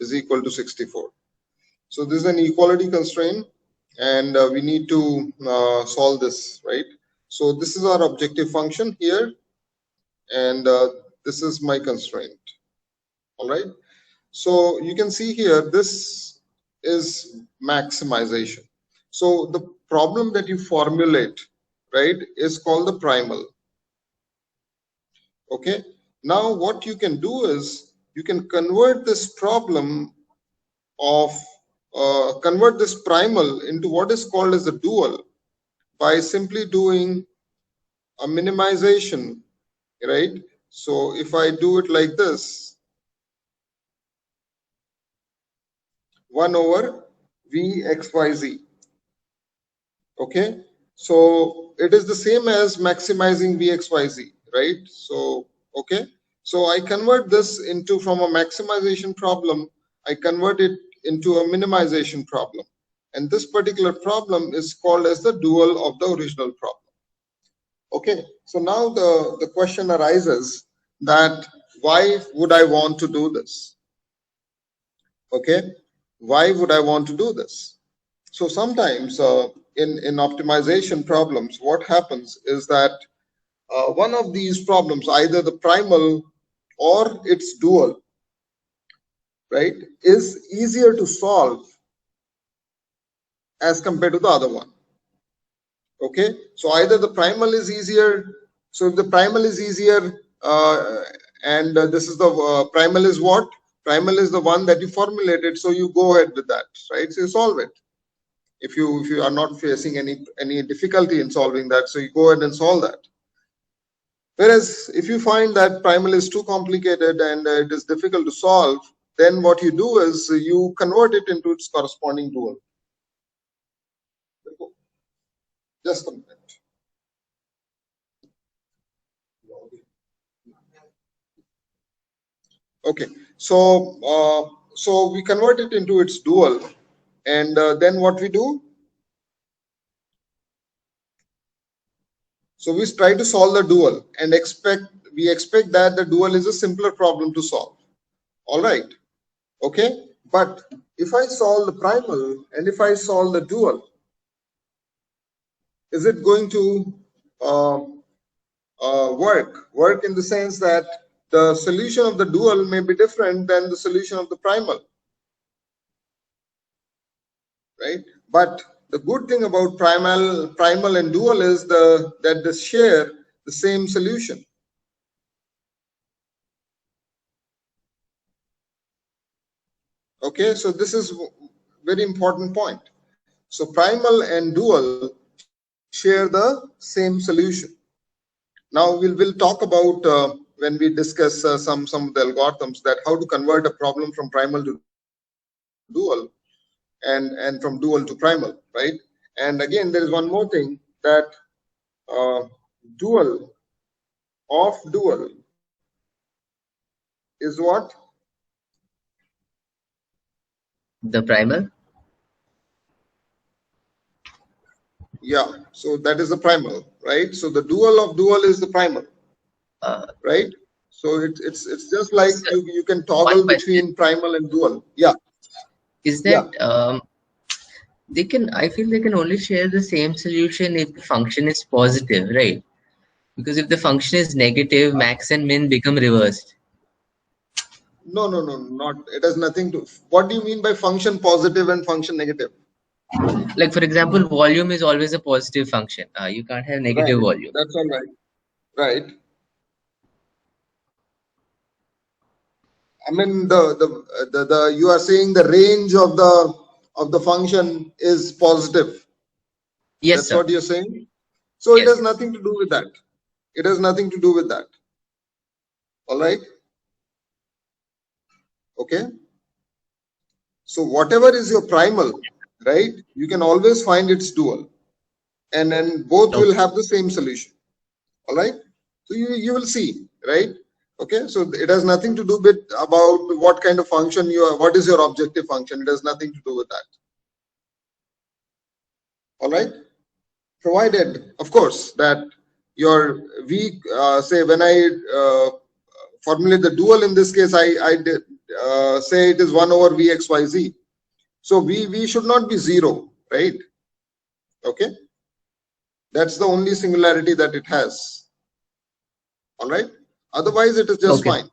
is equal to 64. So this is an equality constraint, and we need to solve this, right? So this is our objective function here, and this is my constraint. All right. So you can see here, this is maximization. So the problem that you formulate, right, is called the primal. Okay. Now what you can do is you can convert this problem of convert this primal into what is called as the dual by simply doing a minimization, right? So if I do it like this, 1 over Vxyz. Okay, so it is the same as maximizing Vxyz, right? So okay, so I convert this into, from a maximization problem, I convert it into a minimization problem, and this particular problem is called as the dual of the original problem. Okay, so now the question arises that why would I want to do this? Okay, why would I want to do this? So sometimes in optimization problems, what happens is that one of these problems, either the primal or its dual, right, is easier to solve as compared to the other one. Okay, so either the primal is easier. So if the primal is easier, and this is the primal is what? Primal is the one that you formulated, so you go ahead with that, right? So you solve it. If you are not facing any difficulty in solving that, so you go ahead and solve that. Whereas if you find that primal is too complicated and it is difficult to solve, then what you do is you convert it into its corresponding dual. Just a minute. Okay, so so we convert it into its dual, and then what we do? So we try to solve the dual and we expect that the dual is a simpler problem to solve. All right. Okay. But if I solve the primal and if I solve the dual, is it going to work in the sense that the solution of the dual may be different than the solution of the primal, right? But the good thing about primal and dual is that they share the same solution. Okay, so this is very important point. So primal and dual share the same solution. Now we'll talk about when we discuss some of the algorithms, that how to convert a problem from primal to dual and from dual to primal, right? And again, there is one more thing, that dual of dual is what? The primal. Yeah, so that is the primal, right? So the dual of dual is the primal, right? So it's just like you can toggle between primal and dual. Yeah. Is that they can? I feel they can only share the same solution if the function is positive, right? Because if the function is negative, max and min become reversed. No, not. It has nothing to. What do you mean by function positive and function negative? Like for example, volume is always a positive function. You can't have negative volume. That's all right. Right. I mean the you are saying the range of the function is positive. Yes, that's sir. what you're saying. So yes. It has nothing to do with that. It has nothing to do with that. All right. Okay. So whatever is your primal, right, you can always find its dual, and then both will have the same solution. All right. So you will see, right? Okay. So it has nothing to do with about what kind of function you are, what is your objective function. It has nothing to do with that. All right. Provided, of course, that your say when I formulate the dual, in this case I say it is 1 over Vxyz. So V should not be 0, right? Okay, that's the only singularity that it has. All right, otherwise it is just fine.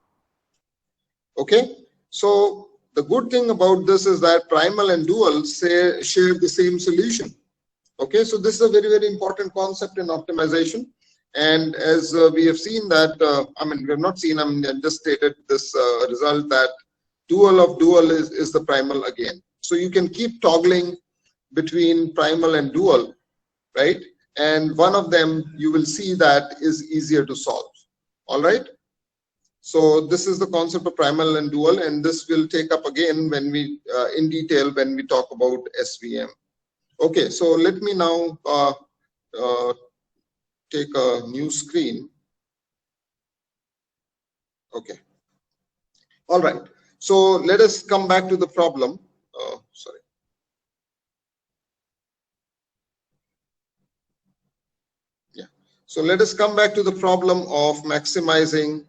Okay, so the good thing about this is that primal and dual share the same solution. Okay, so this is a very, very important concept in optimization. And as we have seen that, I mean, we have not seen, I mean, I just stated this result that dual of dual is the primal again. So you can keep toggling between primal and dual, right? And one of them you will see that is easier to solve. All right. So this is the concept of primal and dual, and this will take up again when we in detail when we talk about SVM. Okay, so let me now take a new screen. Okay. All right. So let us come back to the problem. Sorry. Yeah. So let us come back to the problem of maximizing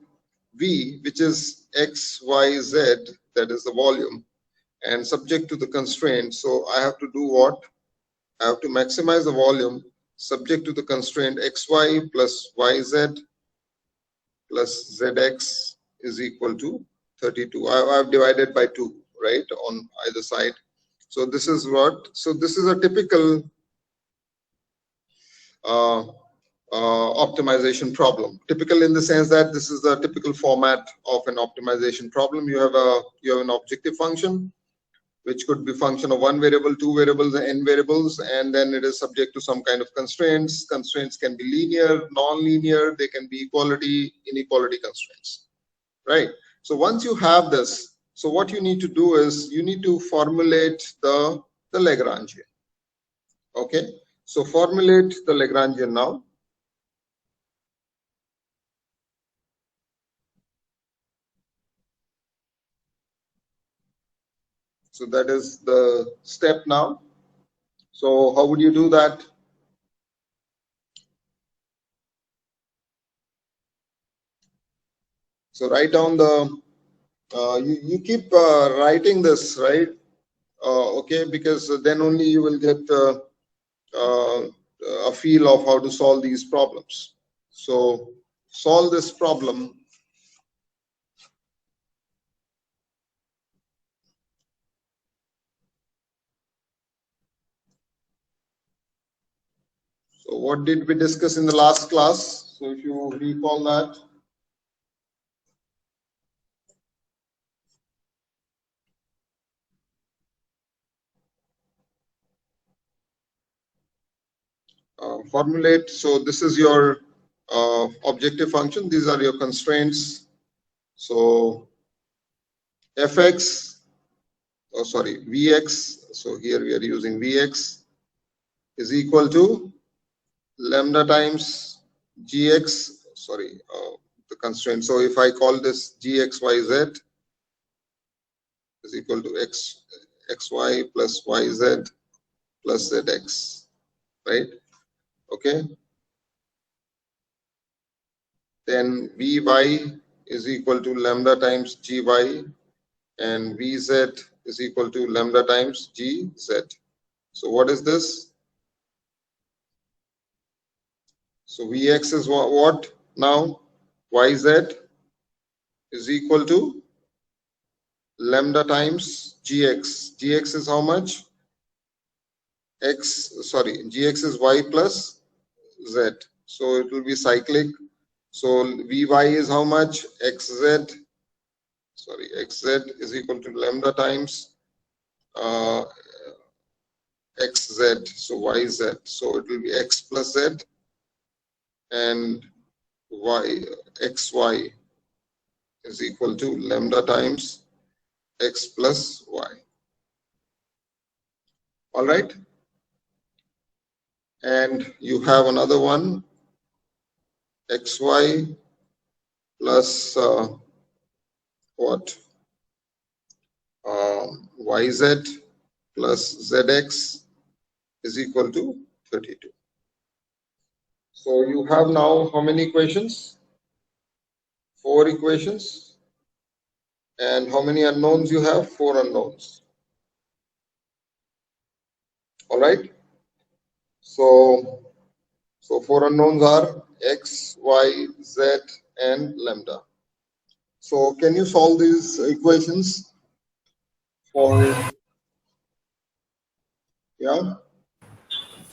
V, which is X, Y, Z, that is the volume, and subject to the constraint. So I have to do what? I have to maximize the volume subject to the constraint xy plus yz plus zx is equal to 32. I've divided by 2, right, on either side. So this is what? So this is a typical optimization problem. Typical in the sense that this is the typical format of an optimization problem. You have an objective function, which could be function of 1 variable, 2 variables, n variables, and then it is subject to some kind of constraints. Constraints can be linear, non-linear, they can be equality, inequality constraints, right? So once you have this, so what you need to do is you need to formulate the Lagrangian. Okay, so formulate the Lagrangian now. So that is the step now. So how would you do that? So write down the, you keep writing this, right? Okay, because then only you will get a feel of how to solve these problems. So solve this problem. So what did we discuss in the last class? So if you recall that. Formulate. So this is your objective function. These are your constraints. So fx, oh sorry, vx. So here we are using vx is equal to lambda times gx. Sorry, the constraint. So if I call this gxyz is equal to xy plus yz plus zx, right? Okay. Then vy is equal to lambda times gy and vz is equal to lambda times gz. So what is this? So vx is what now? Yz is equal to lambda times gx. Gx is how much? Gx is y plus z. So it will be cyclic. So Vy is how much? Xz is equal to lambda times xz, so yz. So it will be x plus z and xy is equal to lambda times x plus y. All right. And you have another one, xy plus what? Yz plus zx is equal to 32. So you have now how many equations? 4 equations. And how many unknowns you have? 4 unknowns. All right. So 4 unknowns are x, y, z, and lambda. So can you solve these equations for, yeah?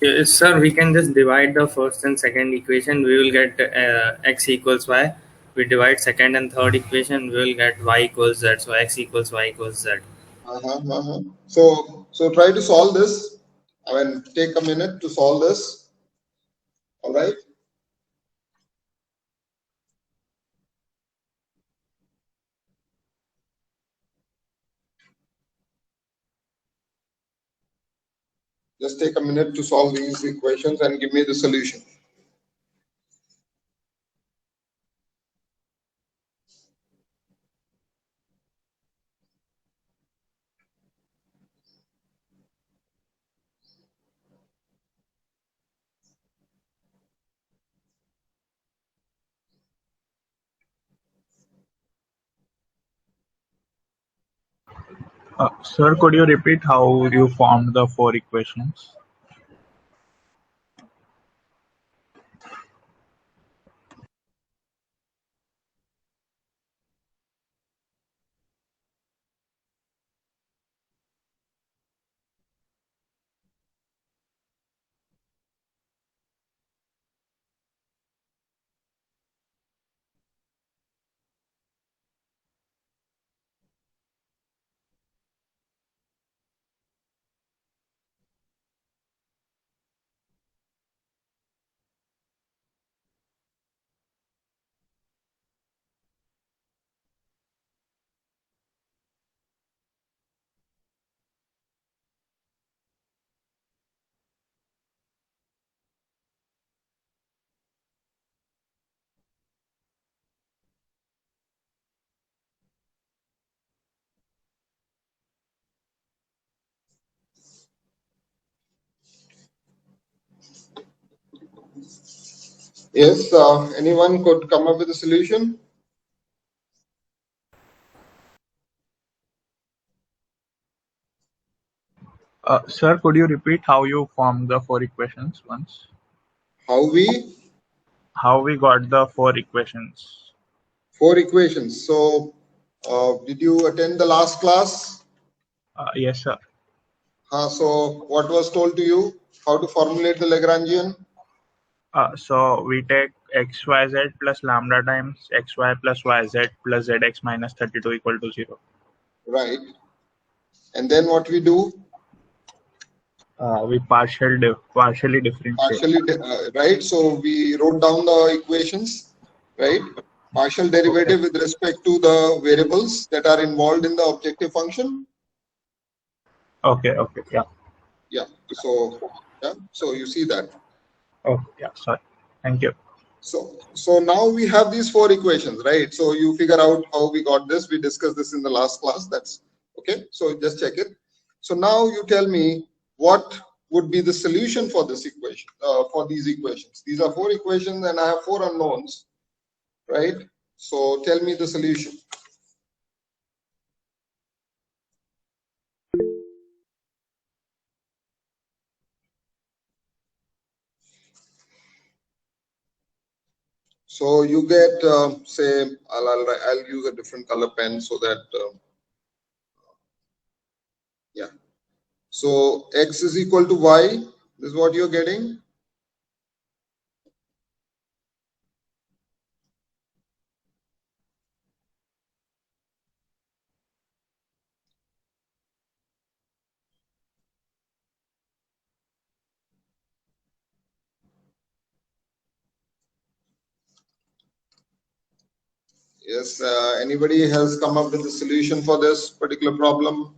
Yes, sir, we can just divide the first and second equation. We will get x equals y. We divide second and third equation. We will get y equals z. So x equals y equals z. So try to solve this. I mean, take a minute to solve this. All right. Just take a minute to solve these equations and give me the solution. Sir, could you repeat how you formed the 4 equations? Yes, anyone could come up with a solution? Sir, could you repeat how you formed the 4 equations once? How we? How we got the 4 equations? 4 equations. So did you attend the last class? Yes, sir. So what was told to you? How to formulate the Lagrangian? So we take xyz plus lambda times xy plus yz plus zx minus 32 equal to 0. Right. And then what we do? We partially differentiate. Right. So we wrote down the equations, right? Partial derivative with respect to the variables that are involved in the objective function. Okay, yeah. Yeah. So you see that. Okay, yeah, sorry. Thank you. So now we have these 4 equations, right? So you figure out how we got this. We discussed this in the last class. That's okay. So just check it. So now you tell me what would be the solution for this equation, for these equations. These are 4 equations and I have 4 unknowns, right? So tell me the solution. So you get, say, I'll use a different color pen so that, yeah. So x is equal to y. This is what you're getting. Yes, anybody has come up with a solution for this particular problem?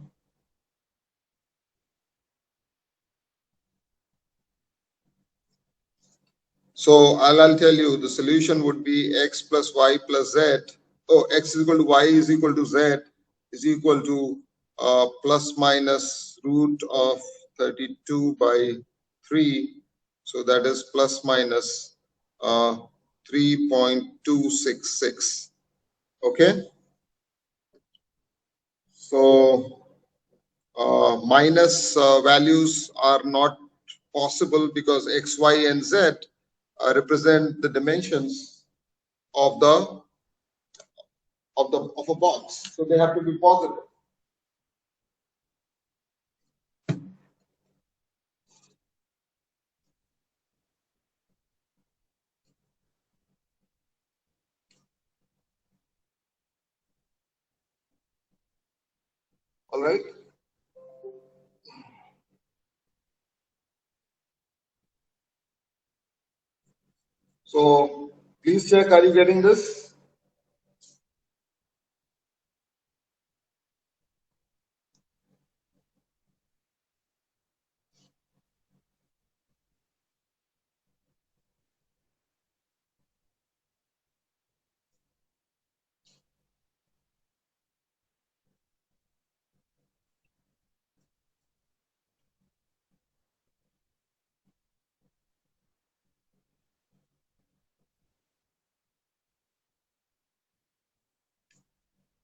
So I'll tell you the solution would be x plus y plus z. Oh, x is equal to y is equal to z is equal to plus minus root of 32 by 3. So that is plus minus 3.266. Okay. So minus values are not possible because x, y, and z represent the dimensions of a box. So they have to be positive. All right. So please check, are you getting this?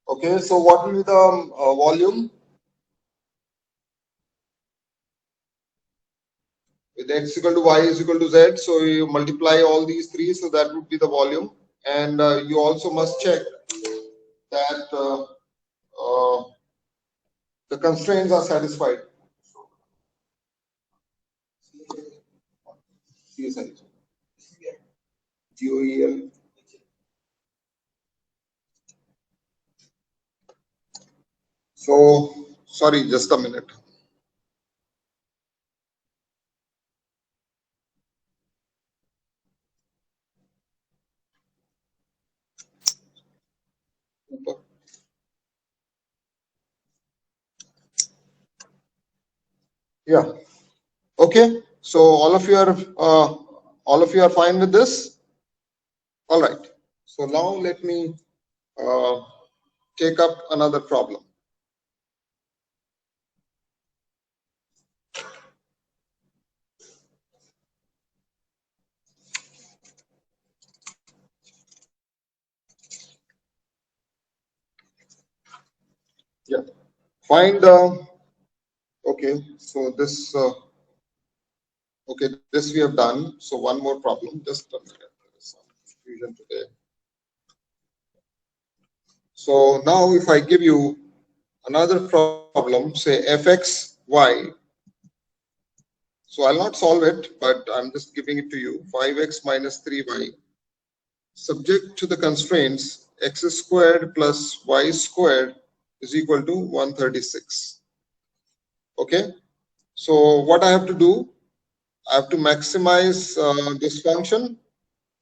Okay, so what will be the volume? With x equal to y is equal to z, so you multiply all these three, so that would be the volume. And you also must check that the constraints are satisfied. GOEL. So, sorry, just a minute. Yeah. Okay. So all of you are fine with this. All right. So now let me take up another problem. Yeah. Find. Okay. So this. Okay. This we have done. So one more problem. Just a minute. There is some confusion today. So now if I give you another problem, say fx,y. So I'll not solve it, but I'm just giving it to you. 5x minus 3y, subject to the constraints x squared plus y squared is equal to 136. Okay. So what I have to do, I have to maximize this function,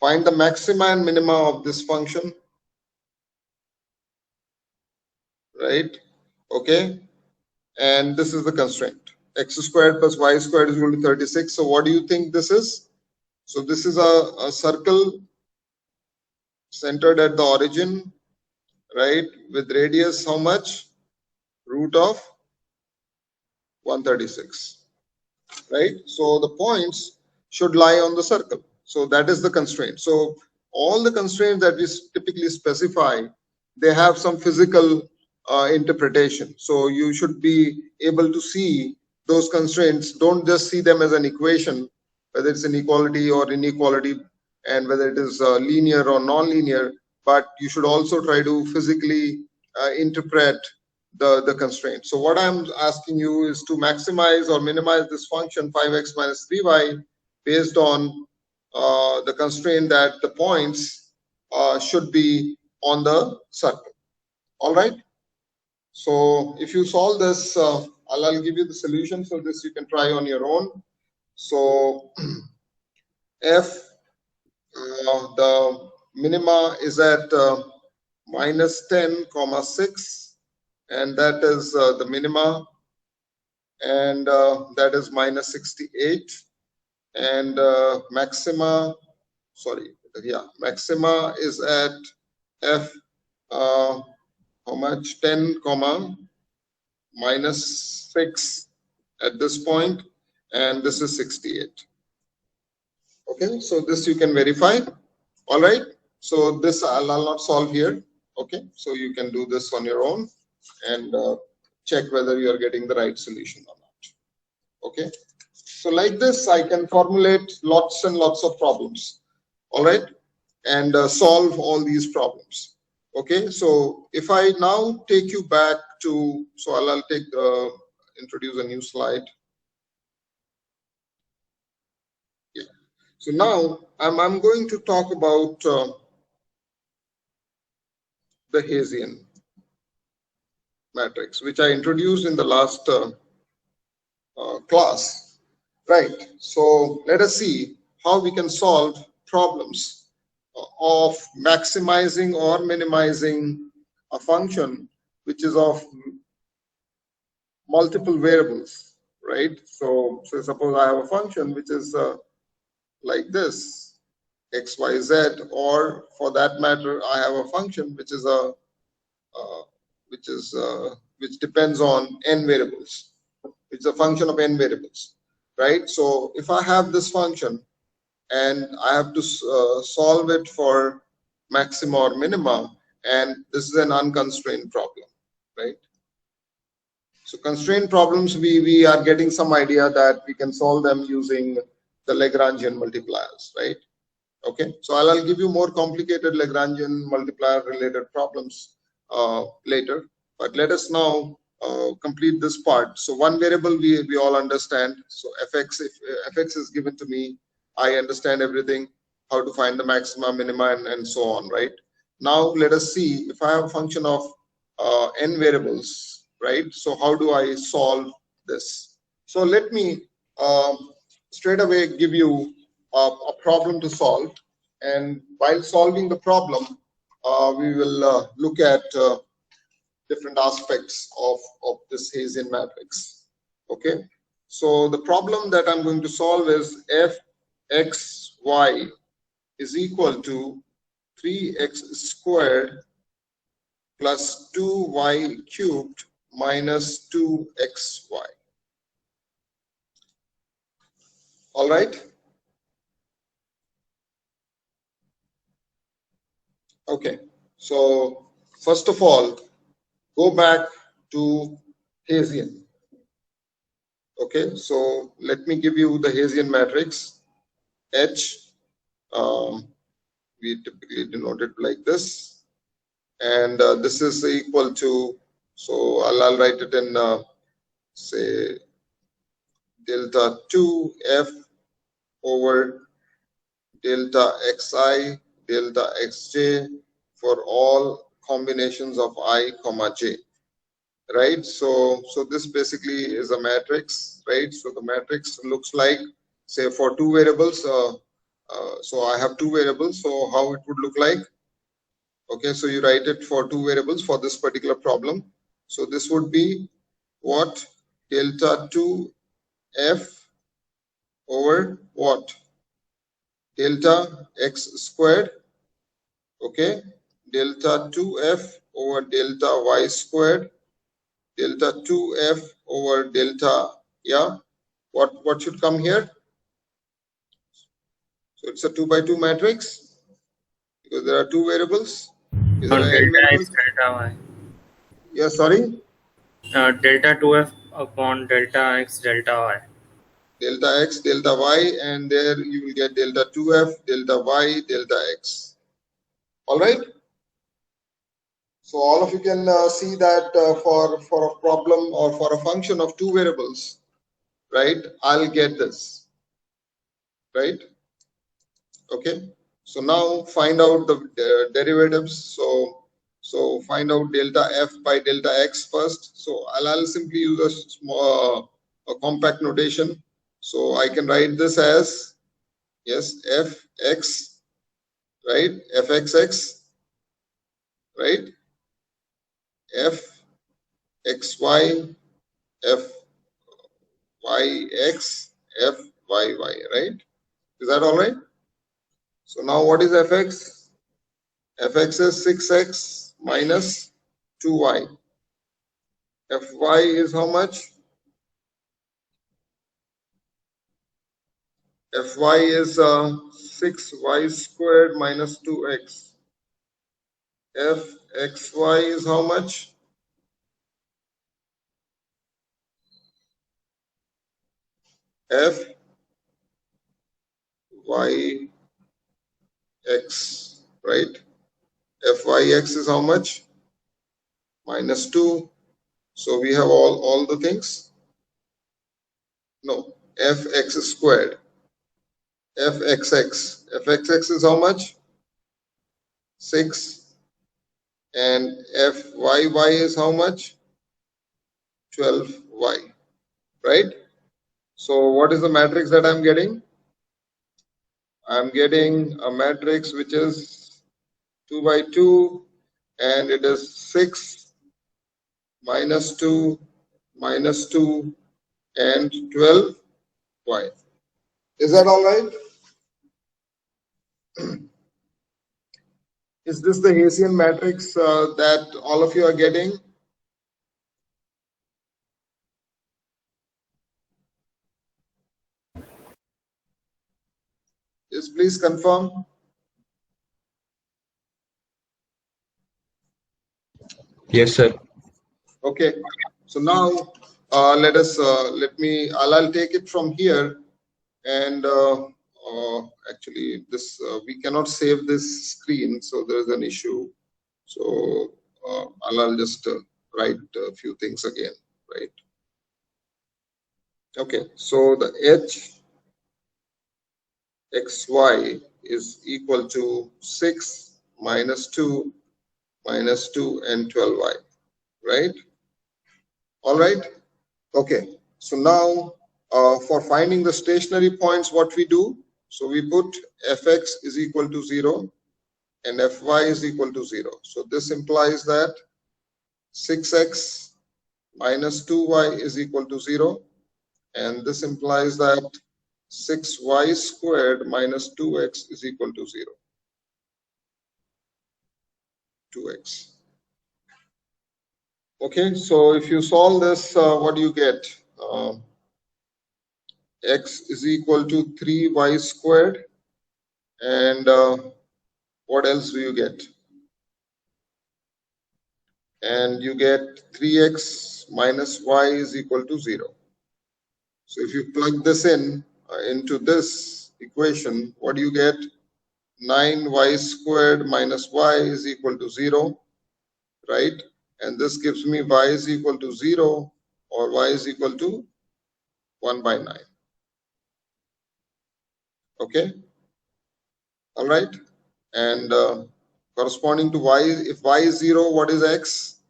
find the maxima and minima of this function, right? Okay. And this is the constraint. X squared plus y squared is equal to 36. So what do you think this is? So this is a circle centered at the origin, right? With radius how much? Root of 136, right? So the points should lie on the circle. So that is the constraint. So all the constraints that we typically specify, they have some physical interpretation. So you should be able to see those constraints. Don't just see them as an equation, whether it's an equality or inequality, and whether it is linear or non-linear, but you should also try to physically interpret the constraint. So what I'm asking you is to maximize or minimize this function 5x minus 3y based on the constraint that the points should be on the circle. All right. So if you solve this, I'll give you the solution. So this you can try on your own. So f the minima is at minus 10, 6, and that is the minima, and that is minus 68, and maxima, sorry, yeah, maxima is at f how much? 10, minus 6 at this point, and this is 68. Okay, so this you can verify. All right, so this I'll not solve here. Okay, so you can do this on your own, and check whether you are getting the right solution or not. Okay, so like this I can formulate lots and lots of problems, all right, and solve all these problems. Okay, so if I now take you back to, so I'll take introduce a new slide. Yeah. So now I'm going to talk about the Bayesian matrix, which I introduced in the last class, right? So let us see how we can solve problems of maximizing or minimizing a function which is of multiple variables, right? So suppose I have a function which is like this, x, y, z, or for that matter, I have a function which is a which depends on n variables. It's a function of n variables, right? So if I have this function and I have to solve it for maxima or minima, and this is an unconstrained problem, right? So constraint problems, we are getting some idea that we can solve them using the Lagrangian multipliers, right? Okay, so I'll give you more complicated Lagrangian multiplier related problems later, but let us now complete this part. So one variable we all understand. So fx, if fx is given to me, I understand everything, how to find the maxima, minima, and so on, right? Now let us see if I have a function of n variables, right? So how do I solve this? So let me straight away give you a problem to solve, and while solving the problem, we will look at different aspects of this Bayesian matrix. Okay, so the problem that I'm going to solve is fxy is equal to 3x squared plus 2y cubed minus 2xy. All right. Okay, so first of all, go back to Bayesian. Okay, so let me give you the Bayesian matrix. H, we typically denote it like this, and this is equal to, so I'll write it in say delta 2f over delta xi delta xj for all combinations of I comma j, right? So this basically is a matrix, right? So the matrix looks like, say, for two variables, so I have two variables, so how it would look like. Okay, so you write it for two variables for this particular problem. So this would be what? Delta 2f over what? Delta x squared, okay? Delta 2f over delta y squared, delta 2f over delta, yeah? What should come here? So it's a 2 by 2 matrix because there are two variables. Is there n Delta variables? x delta y. Yeah, sorry? Delta 2f upon delta x delta y. Delta x, delta y, and there you will get delta 2f, delta y, delta x. All right? So all of you can see that for a problem or for a function of two variables, right? I'll get this, right? Okay. So now find out the derivatives. So find out delta f by delta x first. So I'll simply use a small a compact notation. So I can write this as, yes, fx, right? fxx, right? fxy, fyx, fyy, right? Is that all right? So now what is fx? fx is 6x minus 2y. Fy is how much? Fy is 6y squared minus 2x. Fxy is how much? f y x, right? Fyx is how much? -2. So we have all the things. No, fx squared. Fxx is how much? 6. And fyy is how much? 12y, right? So what is the matrix that I'm getting? I'm getting a matrix which is 2 by 2, and it is 6 -2 -2 and 12y. Is that all right? Is this the Hessian matrix that all of you are getting? Yes, please confirm. Yes, sir. Okay. So now I'll take it from here, and actually this we cannot save this screen, so there is an issue. So I'll just write a few things again, right? Okay, so the hxy is equal to 6 -2 -2 and 12y, right? All right. Okay, so now for finding the stationary points, what we do, so we put fx is equal to 0 and fy is equal to 0. So this implies that 6x minus 2y is equal to 0, and this implies that 6y squared minus 2x is equal to 0. 2x. Okay, so if you solve this, what do you get? X is equal to 3y squared, and what else do you get? And you get 3x minus y is equal to 0. So if you plug this into this equation, what do you get? 9y squared minus y is equal to 0, right? And this gives me y is equal to 0 or y is equal to 1 by 9. Okay? All right? And corresponding to y, if y is 0, what is x?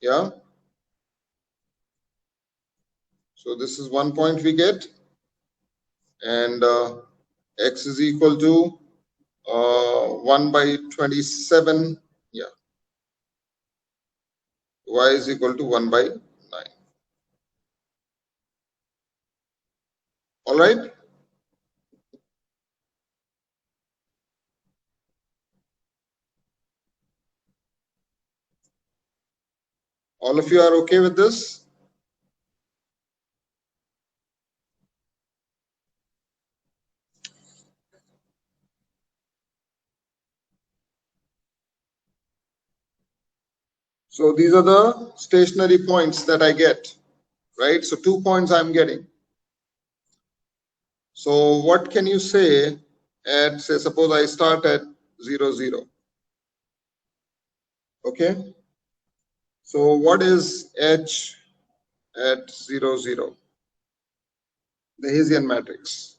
Yeah? So this is 1 point we get. And x is equal to 1 by 27. Yeah. Y is equal to 1 by 9. All right? All of you are okay with this? So these are the stationary points that I get, right? So 2 points I'm getting. So what can you say at, say, suppose I start at 0, 0. Okay? So what is H at 0, 0? The Hessian matrix.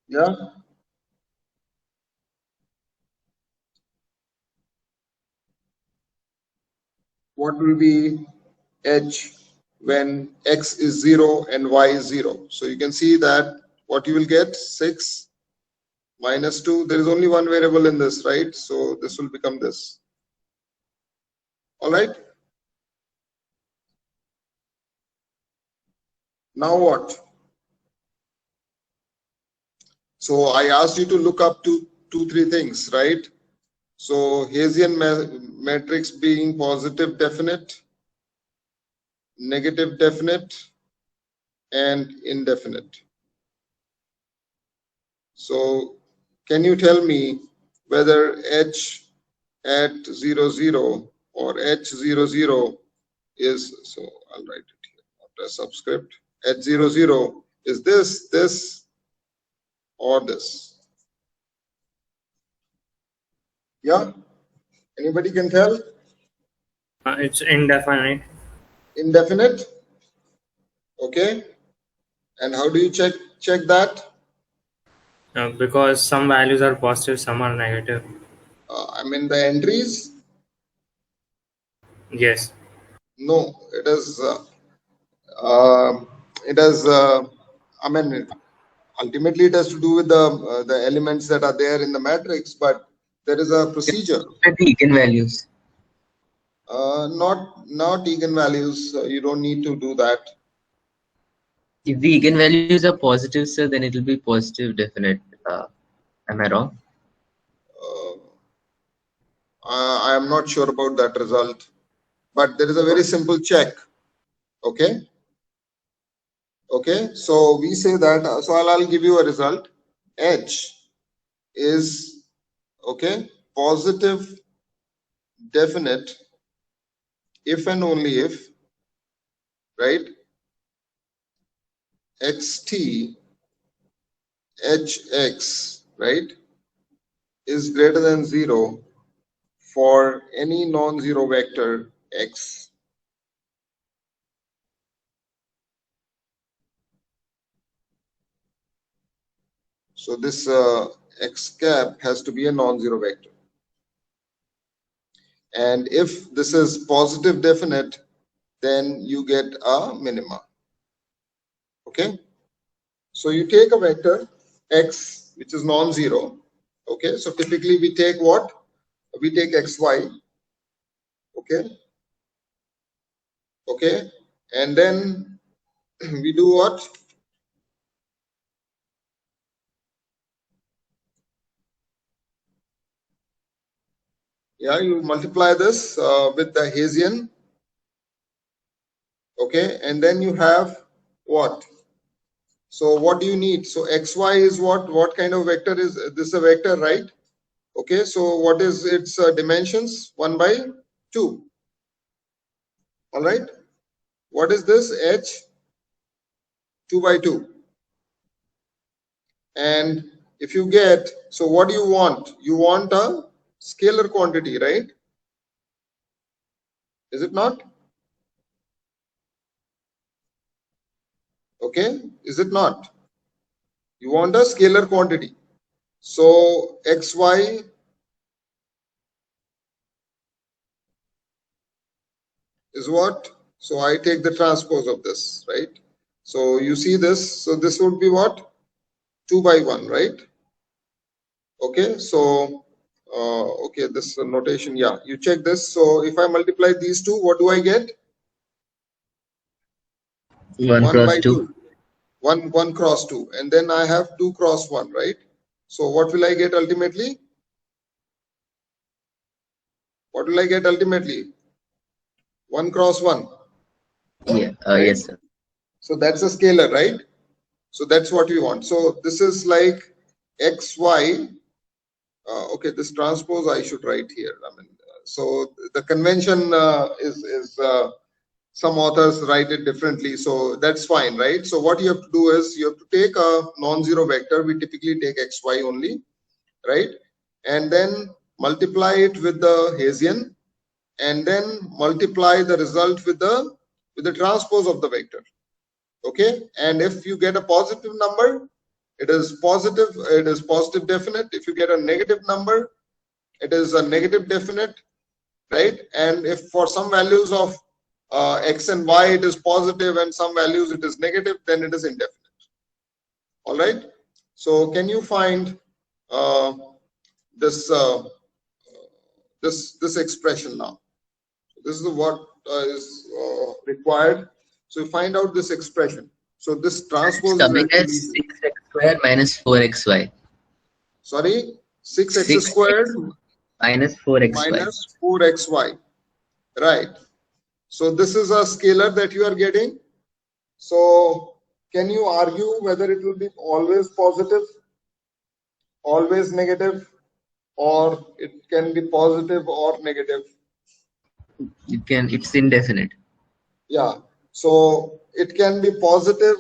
Yeah? What will be H when X is 0 and Y is 0? So you can see that what you will get, 6 minus 2. There is only one variable in this, right? So this will become this. All right? Now what? So I asked you to look up to 2-3 things, right? So Hessian matrix being positive definite, negative definite, and indefinite. So can you tell me whether h at 0, 0 or h 0, 0 is, so I'll write it here after a subscript, h 0, 0 is this or this? Yeah, anybody can tell? It's indefinite. Indefinite. Okay, and how do you check that? Because some values are positive, some are negative. I mean the entries. Yes. No, it is I mean, ultimately it has to do with the elements that are there in the matrix, but there is a procedure. The eigenvalues. Not eigenvalues. You don't need to do that. If the eigenvalues are positive, sir, then it will be positive definite. Am I wrong? I am not sure about that result, but there is a very simple check. Okay. Okay. So we say that. So I'll give you a result. H is okay positive definite if and only if, right, xt hx, right, is greater than 0 for any non-zero vector x. So this x cap has to be a non-zero vector. And if this is positive definite, then you get a minima. Okay. So you take a vector x which is non-zero. Okay. So typically we take what? We take xy. Okay. Okay. And then we do what? Yeah, you multiply this with the Hessian. Okay. And then you have what? So what do you need? So xy is what? What kind of vector is this? A vector, right? Okay. So what is its dimensions? 1 by 2. All right. What is this? H 2 by 2. And if you get, so what do you want? You want a scalar quantity, right? Is it not? Okay. Is it not? You want a scalar quantity. So xy is what? So I take the transpose of this, right? So you see this. So this would be what? 2 by 1, right? Okay. So, okay, this notation, yeah, you check this. So if I multiply these two, what do I get? 1 1 cross by 2. 2. 1 cross 2. And then I have 2 cross 1, right? So what will I get ultimately? What will I get ultimately? 1 cross 1. Yeah. Right? Yes, sir. So that's a scalar, right? So that's what we want. So this is like xy. Okay, this transpose I should write here. I mean, so the convention is some authors write it differently, so that's fine, right? So what you have to do is you have to take a non-zero vector. We typically take xy only, right? And then multiply it with the Hessian, and then multiply the result with the transpose of the vector. Okay, and if you get a positive number, it is positive definite. If you get a negative number, it is a negative definite, right? And if for some values of x and y it is positive and some values it is negative, then it is indefinite. All right. So can you find this this expression now? This is what is required. So you find out this expression. So this transpose It's is coming actually, as 6x squared minus 4xy. sorry, 6x 6x squared minus 4xy. minus 4xy. Right. So this is a scalar that you are getting. So can you argue whether it will be always positive, always negative, or it can be positive or negative? It's indefinite. Yeah, so it can be positive,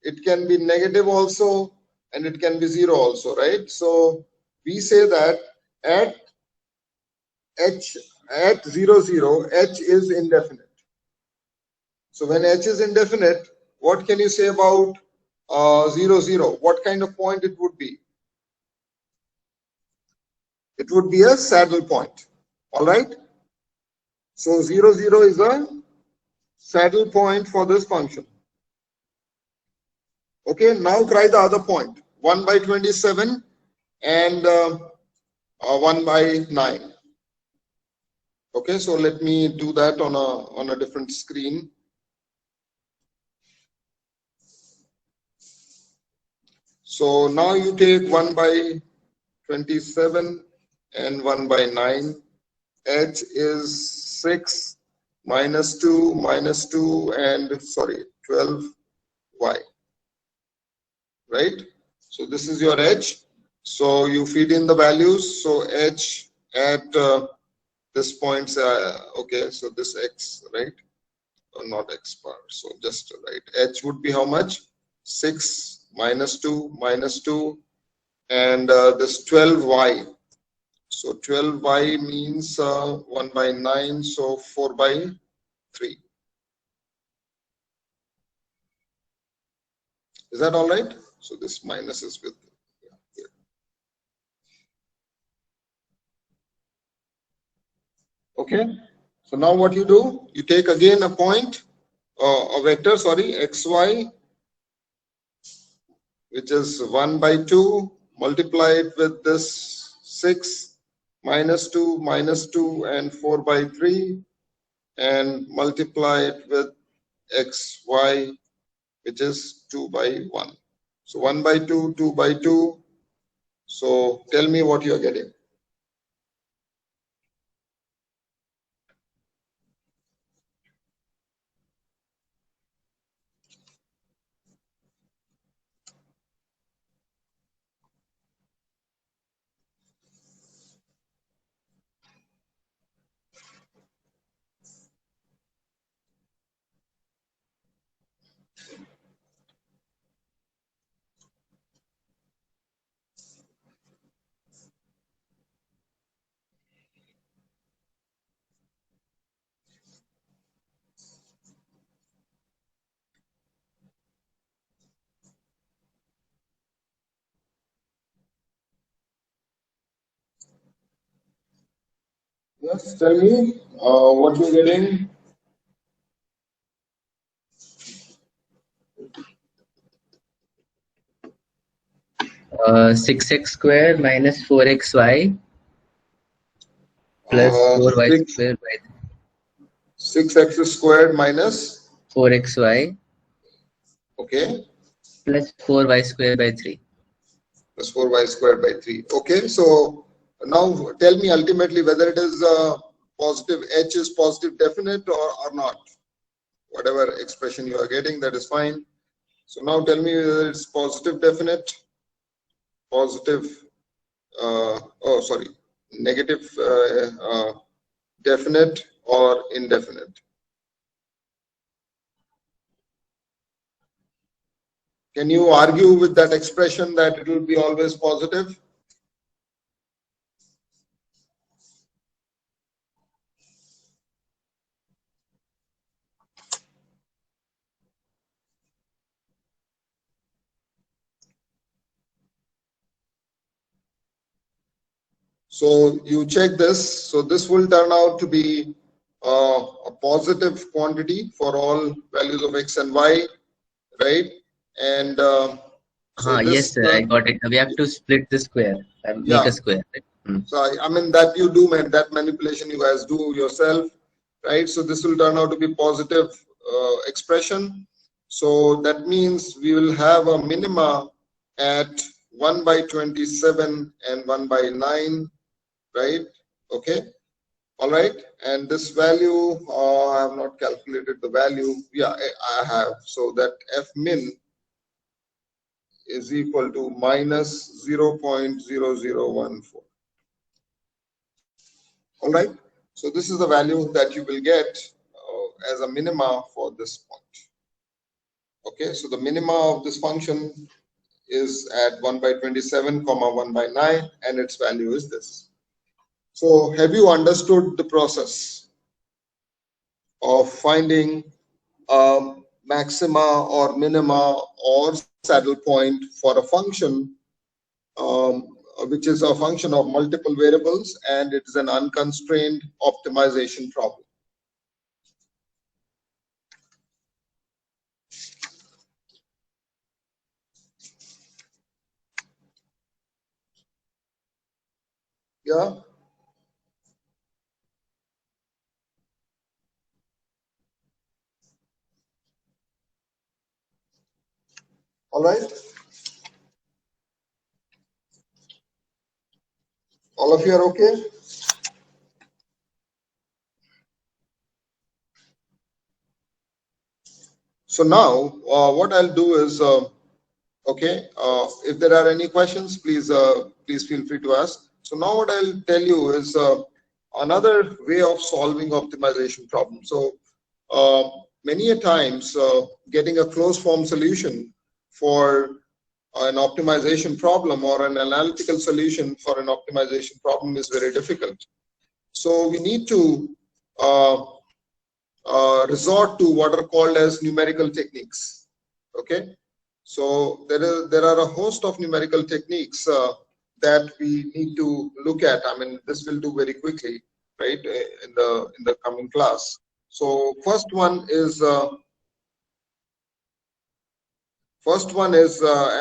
it can be negative also, and it can be zero also, right? So we say that at h at 0 0 h is indefinite. So when h is indefinite, what can you say about 0 0? What kind of point it would be? It would be a saddle point. All right. So 0 0 is a saddle point for this function. Okay. Now try the other point. 1 by 27 and 1 by 9. Okay. So let me do that on a different screen. So now you take 1 by 27 and 1 by 9. H is 6 minus 2 minus 2 and sorry 12y, right? So this is your H. So you feed in the values. So H at this point, okay, so this X, right? Or not X bar, so just right. H would be how much? 6 minus 2 minus 2 and this 12y. So 12y means 1 by 9, so 4 by 3. Is that all right? So this minus is with here. Okay. So now what you do? You take again a point, a vector, sorry, xy, which is 1 by 2, multiply it with this 6 minus 2 minus 2 and 4 by 3, and multiply it with xy, which is 2 by 1. So 1 by 2, 2 by 2. So tell me what you are getting. Yes, tell me what you're getting. Uh, 6x squared minus 4xy plus 4y squared by 6x squared minus 4xy okay plus 4y squared by 3. plus 4y squared by 3. Okay, so now tell me ultimately whether it is positive, h is positive definite or not. Whatever expression you are getting, that is fine. So now tell me whether it's positive definite, positive, oh sorry, negative definite or indefinite. Can you argue with that expression that it will be always positive? So you check this. So this will turn out to be a positive quantity for all values of x and y, right? And so this, yes, sir, I got it. We have to split the square and make yeah. a square. Right? So I mean that you do, man. That manipulation you guys do yourself, right? So this will turn out to be positive expression. So that means we will have a minima at 1 by 27 and 1 by 9. Right? Okay. All right. And this value, I have not calculated the value. Yeah, I have. So that f min is equal to minus 0.0014. All right. So this is the value that you will get as a minima for this point. Okay. So the minima of this function is at 1 by 27, 1 by 9, and its value is this. So have you understood the process of finding maxima or minima or saddle point for a function which is a function of multiple variables, and it is an unconstrained optimization problem? Yeah. All right. All of you are okay? So now what I'll do is, okay, if there are any questions, please feel free to ask. So now what I'll tell you is another way of solving optimization problems. So many a times getting a closed form solution for an optimization problem or an analytical solution for an optimization problem is very difficult. So we need to resort to what are called as numerical techniques. Okay, so there are a host of numerical techniques that we need to look at. I mean, this will do very quickly, right, in the coming class. So first one is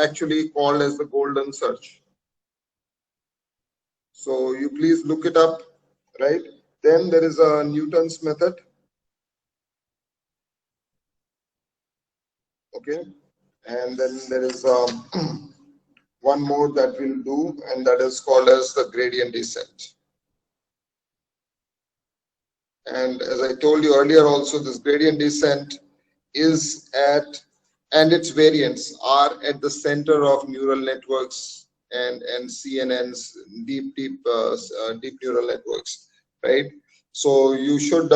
actually called as the golden search. So you please look it up, right? Then there is a Newton's method. Okay, and then there is one more that we'll do, and that is called as the gradient descent. And as I told you earlier also, this gradient descent is at, and its variants are at the center of neural networks and CNNs, deep neural networks, right? So you should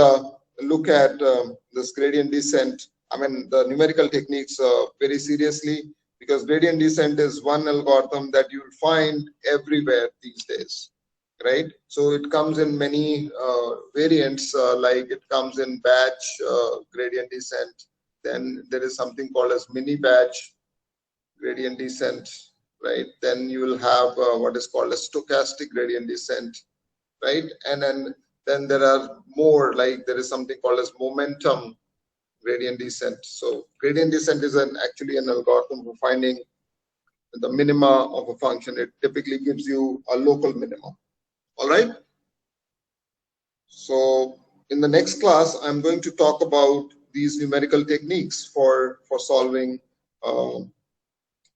look at this gradient descent, I mean the numerical techniques very seriously, because gradient descent is one algorithm that you'll find everywhere these days, right? So it comes in many variants, like it comes in batch gradient descent. Then there is something called as mini batch gradient descent, right? Then you will have what is called a stochastic gradient descent, right? And then there are more, like there is something called as momentum gradient descent. So gradient descent is actually an algorithm for finding the minima of a function. It typically gives you a local minimum. All right. So in the next class, I'm going to talk about these numerical techniques for solving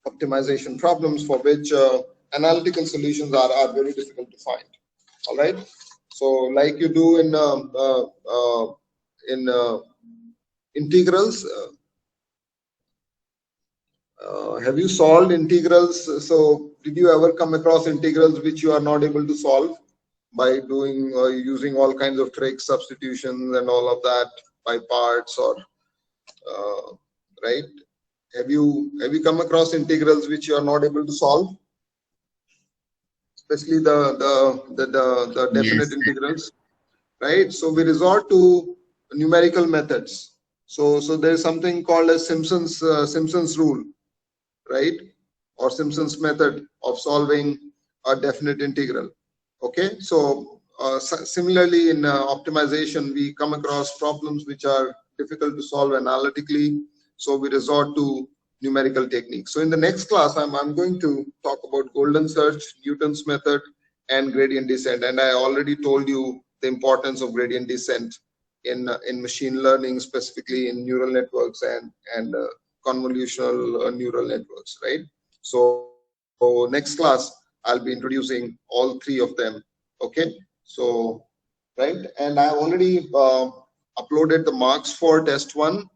optimization problems for which analytical solutions are very difficult to find. All right. So like you do in integrals. Have you solved integrals? So did you ever come across integrals which you are not able to solve by doing using all kinds of tricks, substitutions and all of that by parts, or right? Have you come across integrals which you are not able to solve, especially the definite Yes. integrals, right? So we resort to numerical methods. So there is something called as Simpson's rule, right, or Simpson's method of solving a definite integral. Okay, so similarly in optimization, we come across problems which are difficult to solve analytically, so we resort to numerical techniques. So in the next class, I'm going to talk about golden search, Newton's method, and gradient descent. And I already told you the importance of gradient descent in machine learning, specifically in neural networks and convolutional neural networks, right? So next class, I'll be introducing all three of them. Okay, so right, and I already uploaded the marks for test one,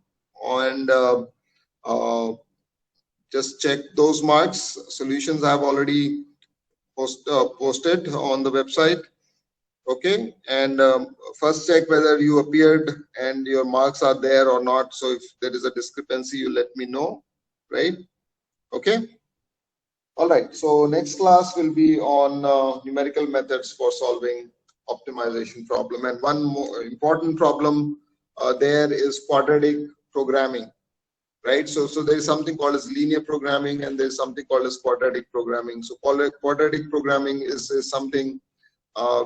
and just check those marks. Solutions I have already posted on the website. Okay, and first check whether you appeared and your marks are there or not. So if there is a discrepancy, you let me know, right? Okay. All right. So next class will be on numerical methods for solving optimization problem. And one more important problem there is quadratic programming, right? So there is something called as linear programming, and there's something called as quadratic programming. So quadratic programming is something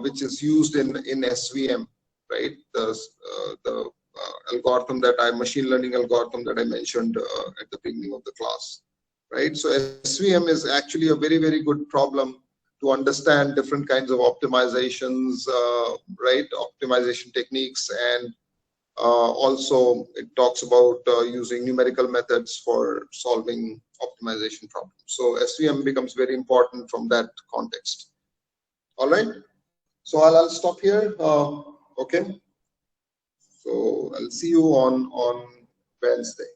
which is used in SVM, right? The algorithm that machine learning algorithm that I mentioned at the beginning of the class, right? So SVM is actually a very, very good problem to understand different kinds of optimizations, right? Optimization techniques, and also it talks about using numerical methods for solving optimization problems. So SVM becomes very important from that context. All right. So I'll stop here. Okay. So I'll see you on Wednesday.